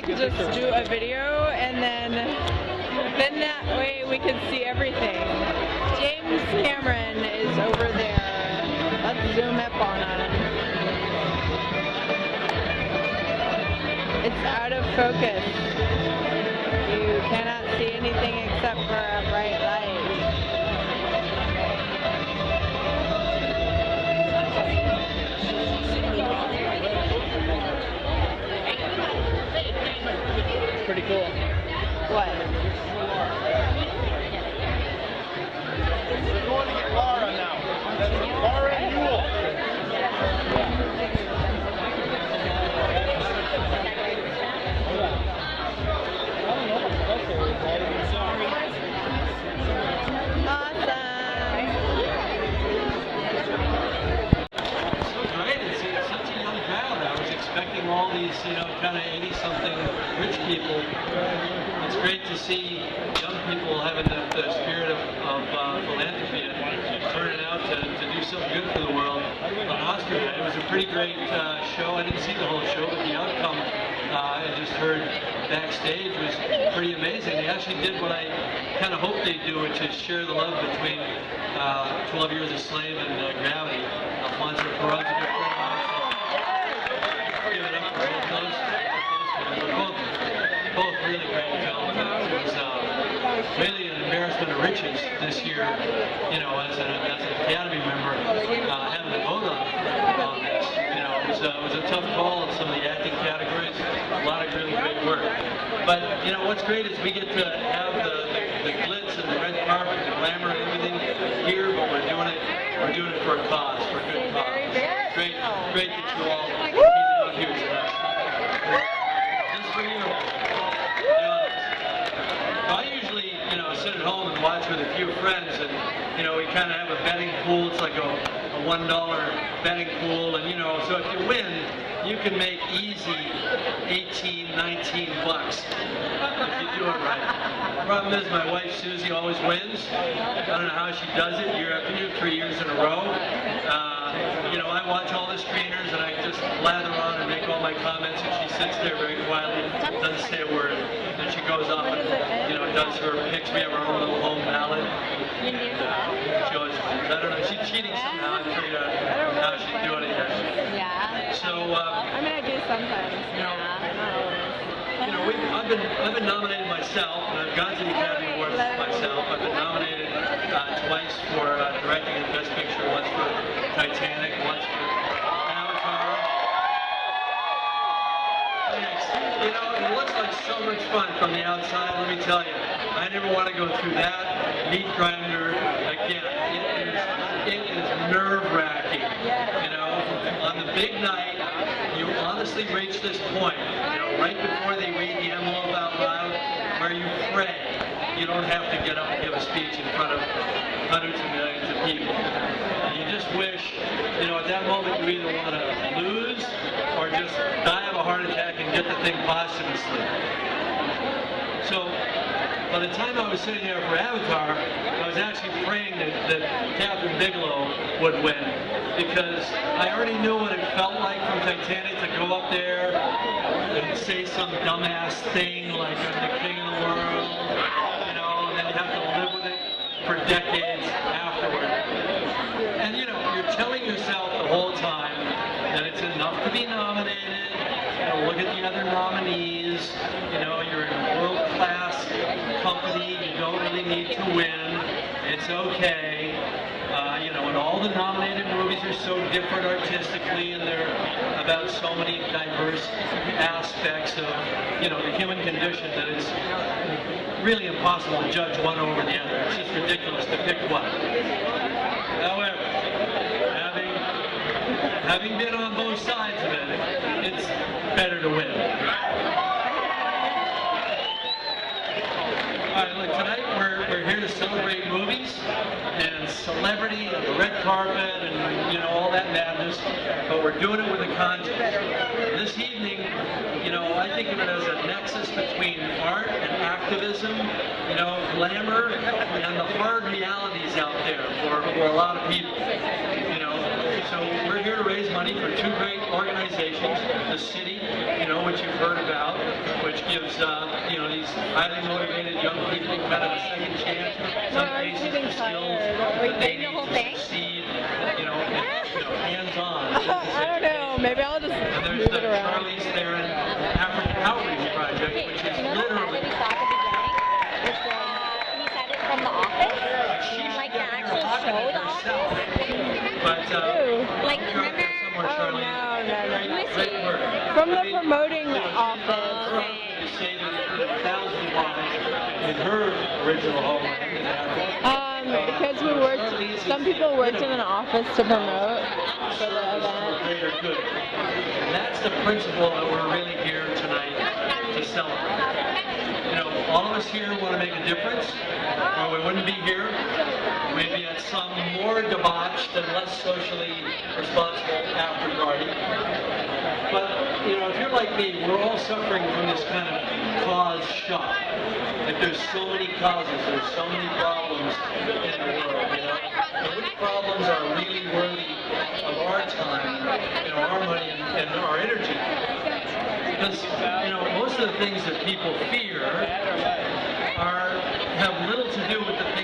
could just do a video, and then that way we could see everything. James Cameron is over there. Let's zoom up on him. It's out of focus. You cannot see anything except for a bright light. Pretty cool. What? We're going to get Laura now. That's Laura and Yule. Expecting all these, kind of 80-something rich people. It's great to see young people having the spirit of philanthropy and turning out to do something good for the world on Oscar night. It was a pretty great show. I didn't see the whole show, but the outcome I just heard backstage was pretty amazing. They actually did what I kind of hoped they'd do, which is share the love between 12 Years a Slave and Gravity. Alfonso Cuarón's a good friend of mine. Give it up for both those. Both really great films. It was really an embarrassment of riches this year, as an Academy member, having to vote on this. It was a tough call in some of the acting categories. A lot of really great work. But what's great is we get to have the glitz and the red carpet, the glamour, and everything here, but we're doing it for a cause, for a good cause. Great that you all came out here tonight. Just for you. I usually, sit at home and watch with a few friends, and we kind of have a betting pool. It's like a $1 betting pool, and so if you win, you can make easy 18, 19 bucks if you do it right. The problem is my wife Susie always wins. I don't know how she does it year after year, 3 years in a row. I watch all the screeners and I just lather on and make all my comments, and she sits there very quietly, doesn't say a word. Then she goes off and does her picks. We have our own little home ballot. And, she always wins. I don't know. She's cheating somehow. I figured out how she's doing it yet. Yeah. So I do sometimes. I've been nominated myself, and I've gone to the Academy Awards myself. I've been nominated twice for directing in Best Picture, once for Titanic, once for Avatar. Thanks. It looks like so much fun from the outside, let me tell you. I never want to go through that meat grinder again. It is nerve-wracking. On the big night, you honestly reach this point, right before they read the envelope out loud, where you pray. You don't have to get up and give a speech in front of hundreds of millions of people. You just wish, at that moment you either want to lose or just die of a heart attack and get the thing posthumously. So, by the time I was sitting there for Avatar, I was actually praying that Catherine Bigelow would win, because I already knew what it felt like from Titanic to go up there and say some dumbass thing like I'm the king of the world, and then you have to live with it for decades afterward. And you're telling yourself the whole time that it's enough to be nominated. Look at the other nominees. You're in a world-class company. You don't really need to win. It's okay. And all the nominated movies are so different artistically, and they're about so many diverse aspects of, the human condition, that it's really impossible to judge one over the other. It's just ridiculous to pick one. However, having been on both sides of it, it's better to win. All right, look, tonight we're here to celebrate movies and celebrity and the red carpet and all that madness, but we're doing it with a conscience. This evening, I think of it as a nexus between art and activism, glamour, and the hard realities out there for a lot of people. So we're here to raise money for two great organizations, the city, which you've heard about, which gives these highly motivated young people kind of a second chance. Some I'm cases getting the skills tired. that they the need whole to thing? succeed, hands-on. I don't know. Maybe I'll just And there's move the it around. Charlize Theron African Outreach Project, which is You know the ad that literally we saw at the beginning? Which one? He said it from The Office? Like the actual show, The Office? But Ew. Like, you're up there remember? somewhere, Oh, Charlize. no. Great work. From the I mean, promoting you know, office. She saved thousands of lives in her original homeland in Africa. Because we worked, some people worked in an office to promote for the For event. greater good. And that's the principle that we're really here tonight to celebrate. All of us here want to make a difference, or we wouldn't be here. We'd be at some more debauched and less socially responsible after party. But, if you're like me, we're all suffering from this kind of cause shock. Like there's so many causes, there's so many problems in the world, And which problems are really worthy of our time, our money and our energy? Because, most of the things that people fear have little to do with the things